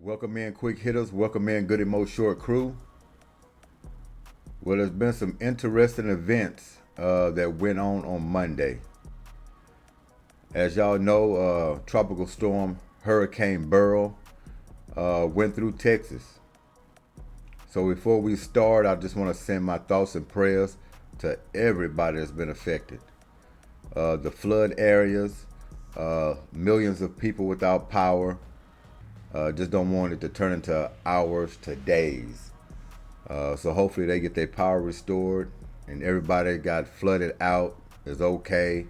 Welcome in, quick hitters. Welcome in, Goodymo short crew. Well, there's been some interesting events that went on Monday. As y'all know, tropical storm Hurricane Beryl went through Texas. So before we start, I just want to send my thoughts and prayers to everybody that's been affected. The flood areas, millions of people without power. Just don't want it to turn into hours to days. So hopefully they get their power restored and everybody got flooded out is okay.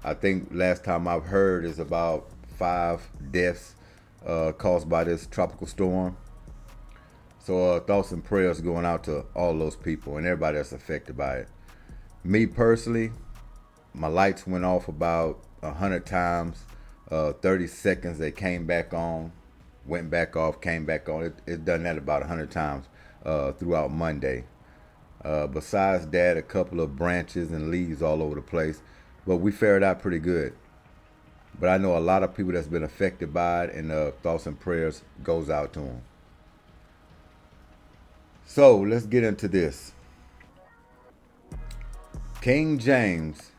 I think last time I've heard is about 5 deaths caused by this tropical storm. So thoughts and prayers going out to all those people and everybody that's affected by it. Me personally, my lights went off about 100 times. 30 seconds they came back on, went back off, came back on. It's done that about 100 times throughout Monday. Besides that, a couple of branches and leaves all over the place. But we fared out pretty good. But I know a lot of people that's been affected by it, and thoughts and prayers goes out to them. So let's get into this. King James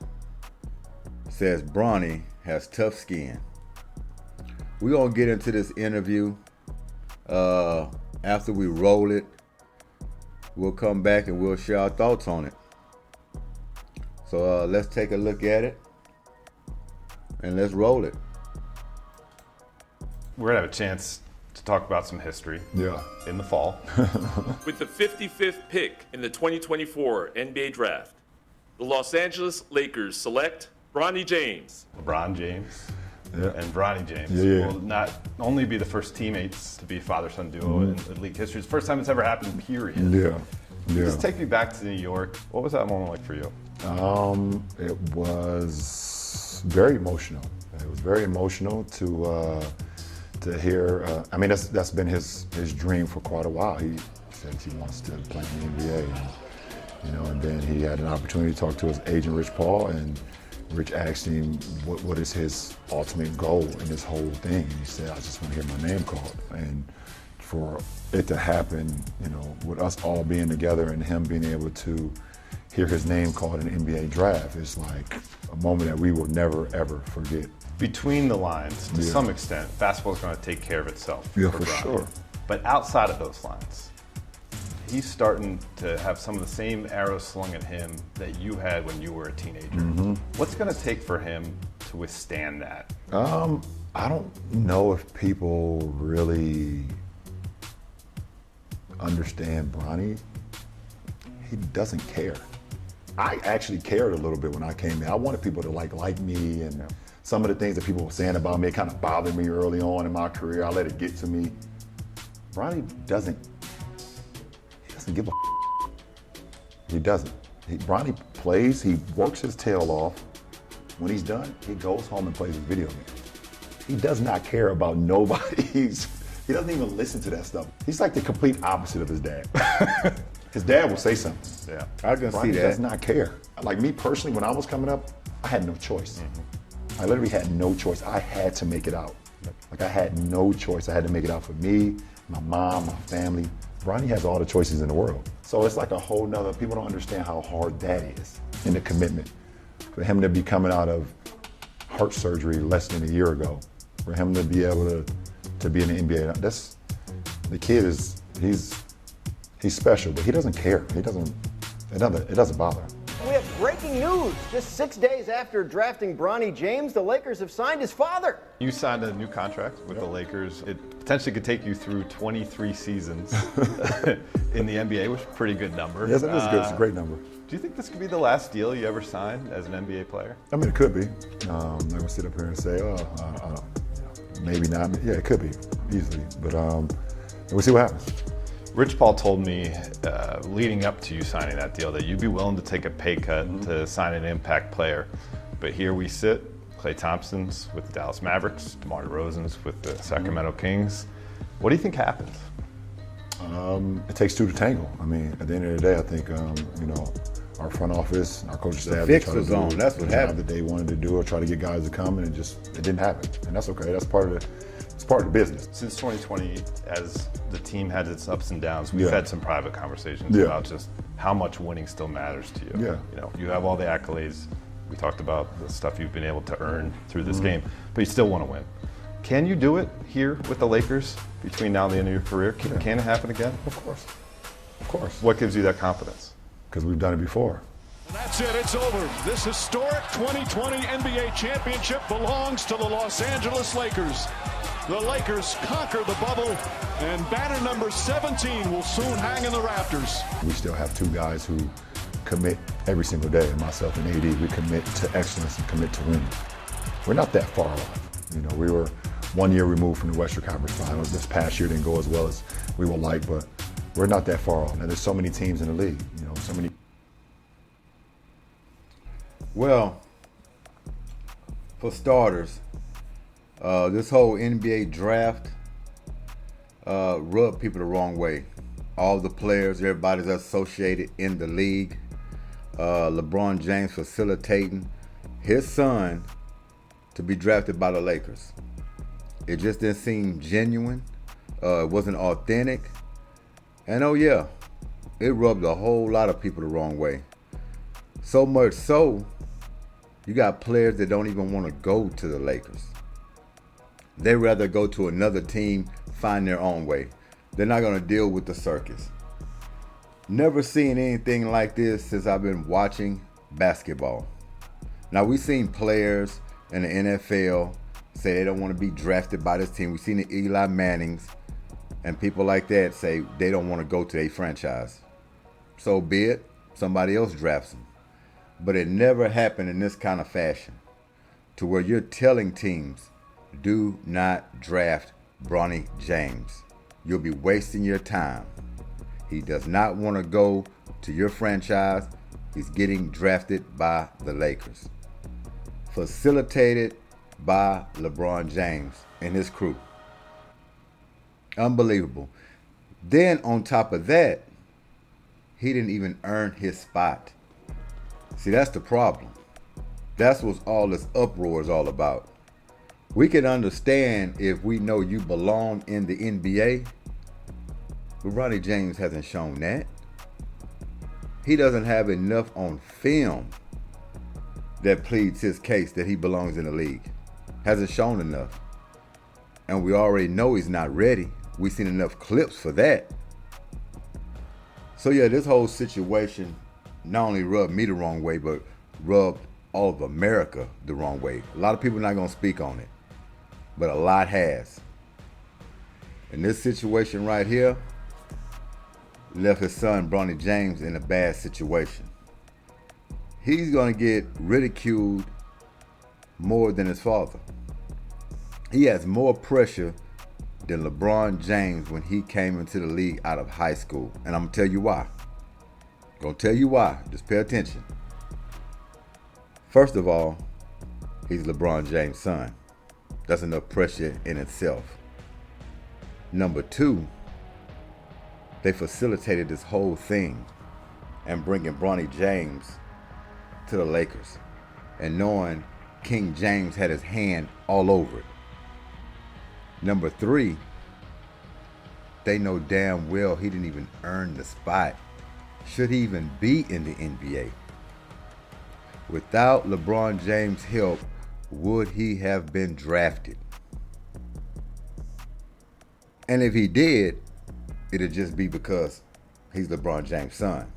says Bronny has tough skin. We're going to get into this interview. After we roll it, we'll come back and we'll share our thoughts on it. So let's take a look at it and let's roll it. We're going to have a chance to talk about some history in the fall. With the 55th pick in the 2024 NBA Draft, the Los Angeles Lakers select Bronny James. LeBron James and Bronny James will not only be the first teammates to be father-son duo in league history. It's the first time it's ever happened, period. Just take me back to New York. What was that moment like for you? It was very emotional. It was very emotional to hear. I mean, that's been his dream for quite a while. He says he wants to play in the NBA, and then he had an opportunity to talk to his agent, Rich Paul, and Rich asked him what is his ultimate goal in this whole thing. And he said, I just want to hear my name called. And for it to happen, with us all being together and him being able to hear his name called in the NBA draft, is like a moment that we will never, ever forget. Between the lines, to some extent, basketball is going to take care of itself. Yeah, for sure. But outside of those lines, he's starting to have some of the same arrows slung at him that you had when you were a teenager. What's going to take for him to withstand that? I don't know if people really understand Bronny. He doesn't care. I actually cared a little bit when I came in. I wanted people to like me, and some of the things that people were saying about me, it kind of bothered me early on in my career. I let it get to me. Bronny doesn't give a He doesn't. Bronny plays, he works his tail off. When he's done, he goes home and plays his video game. He does not care about nobody. He doesn't even listen to that stuff. He's like the complete opposite of his dad. His dad will say something. Yeah, I can see that. Bronny does not care. Like me personally, when I was coming up, I had no choice. I literally had no choice. I had to make it out. Like I had no choice. I had to make it out for me, my mom, my family. Bronny has all the choices in the world. So it's like a whole nother, people don't understand how hard that is in the commitment. For him to be coming out of heart surgery less than a year ago, for him to be able to be in the NBA, the kid he's special, but he doesn't care. It doesn't bother him. We have breaking news. Just 6 days after drafting Bronny James, the Lakers have signed his father. You signed a new contract with the Lakers. It potentially could take you through 23 seasons in the NBA, which is a pretty good number. Yes, it is good. It's a great number. Do you think this could be the last deal you ever signed as an NBA player? I mean, it could be. I would sit up here and say, maybe not. Yeah, it could be, easily. But we'll see what happens. Rich Paul told me leading up to you signing that deal that you'd be willing to take a pay cut to sign an impact player. But here we sit, Klay Thompson's with the Dallas Mavericks, DeMar DeRozan's with the Sacramento Kings. What do you think happens? It takes two to tango. I mean, at the end of the day, I think, our front office, our coaching staff, fix was on. That's what happened. That they wanted to do or try to get guys to come, and it didn't happen. And that's okay. That's part of the It's part of the business. Since 2020, as the team had its ups and downs, we've Yeah. had some private conversations Yeah. about just how much winning still matters to you. Yeah. You know, you have all the accolades. We talked about the stuff you've been able to earn through this Mm-hmm. game, but you still want to win. Can you do it here with the Lakers between now and the end of your career? Can it happen again? Of course. Of course. What gives you that confidence? Because we've done it before. And that's it, it's over. This historic 2020 NBA championship belongs to the Los Angeles Lakers. The Lakers conquer the bubble, and banner number 17 will soon hang in the rafters. We still have two guys who commit every single day, myself and AD. We commit to excellence and commit to winning. We're not that far off. You know, we were 1 year removed from the Western Conference Finals. This past year didn't go as well as we would like, but we're not that far off. And there's so many teams in the league, you know, so many. Well, for starters, this whole NBA draft rubbed people the wrong way. All the players, everybody's associated in the league. LeBron James facilitating his son to be drafted by the Lakers. It just didn't seem genuine. It wasn't authentic. And oh yeah, it rubbed a whole lot of people the wrong way. So much so, you got players that don't even want to go to the Lakers. They'd rather go to another team, find their own way. They're not going to deal with the circus. Never seen anything like this since I've been watching basketball. Now, we've seen players in the NFL say they don't want to be drafted by this team. We've seen the Eli Mannings and people like that say they don't want to go to a franchise. So be it, somebody else drafts them. But it never happened in this kind of fashion to where you're telling teams, do not draft Bronny James. You'll be wasting your time. He does not want to go to your franchise. He's getting drafted by the Lakers. Facilitated by LeBron James and his crew. Unbelievable. Then on top of that, he didn't even earn his spot. See, that's the problem. That's what all this uproar is all about. We can understand if we know you belong in the NBA, but Bronny James hasn't shown that. He doesn't have enough on film that pleads his case that he belongs in the league. Hasn't shown enough. And we already know he's not ready. We've seen enough clips for that. So yeah, this whole situation not only rubbed me the wrong way, but rubbed all of America the wrong way. A lot of people are not going to speak on it, but a lot has. And this situation right here left his son, Bronny James, in a bad situation. He's going to get ridiculed more than his father. He has more pressure than LeBron James when he came into the league out of high school. And I'm going to tell you why. Gonna tell you why. Just pay attention. First of all, he's LeBron James' son. That's enough pressure in itself. Number two, they facilitated this whole thing and bringing Bronny James to the Lakers and knowing King James had his hand all over it. Number three, they know damn well he didn't even earn the spot. Should he even be in the NBA? Without LeBron James' help, would he have been drafted? And if he did, it'd just be because he's LeBron James' son.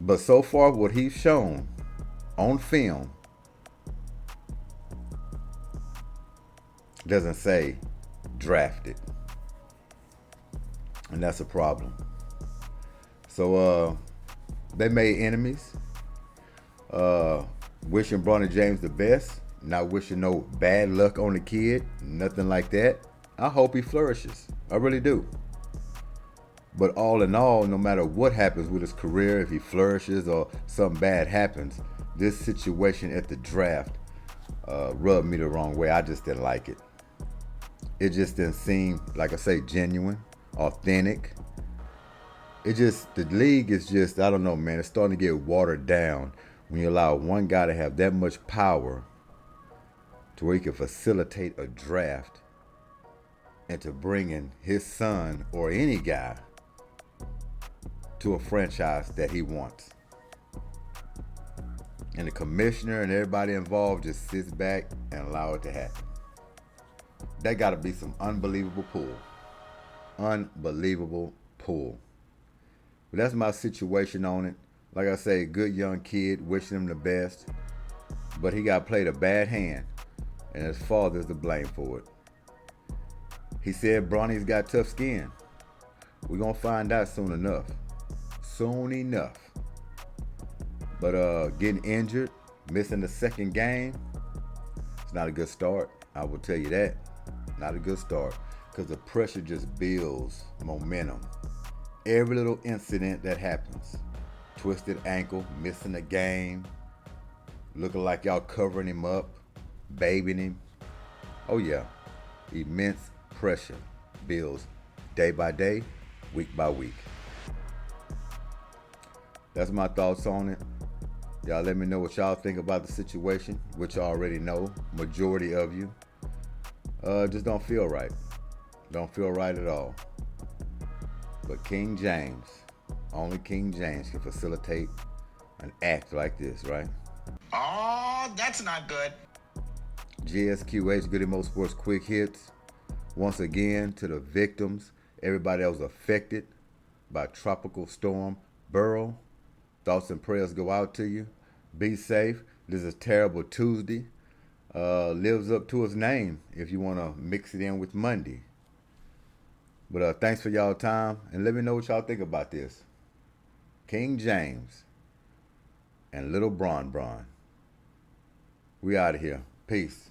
But so far, what he's shown on film doesn't say drafted. And that's a problem. So they made enemies. Wishing Bronny James the best. Not wishing no bad luck on the kid. Nothing like that. I hope he flourishes. I really do. But all in all, no matter what happens with his career, if he flourishes or something bad happens, this situation at the draft rubbed me the wrong way. I just didn't like it. It just didn't seem, like I say, genuine, authentic. The league is just, I don't know, man, it's starting to get watered down when you allow one guy to have that much power to where he can facilitate a draft into bringing his son or any guy to a franchise that he wants. And the commissioner and everybody involved just sits back and allow it to happen. That got to be some unbelievable pull. Unbelievable pull. But that's my situation on it. Like I say, good young kid, wishing him the best. But he got played a bad hand, and his father's to blame for it. He said Bronny's got tough skin. We're going to find out soon enough. Soon enough. But getting injured, missing the second game, it's not a good start. I will tell you that. Not a good start. Because the pressure just builds momentum. Every little incident that happens. Twisted ankle, missing the game, looking like y'all covering him up, babying him. Oh yeah, immense pressure builds day by day, week by week. That's my thoughts on it. Y'all let me know what y'all think about the situation, which you already know, majority of you. Just don't feel right. Don't feel right at all. But King James, only King James can facilitate an act like this, right? Oh, that's not good. G.S.Q.H, Goodymo Sports Quick Hits. Once again, to the victims, everybody that was affected by Tropical Storm Beryl, thoughts and prayers go out to you. Be safe. This is Terrible Tuesday. Lives up to its name if you want to mix it in with Monday. But thanks for y'all time, and let me know what y'all think about this. King James and little Bron. We out of here. Peace.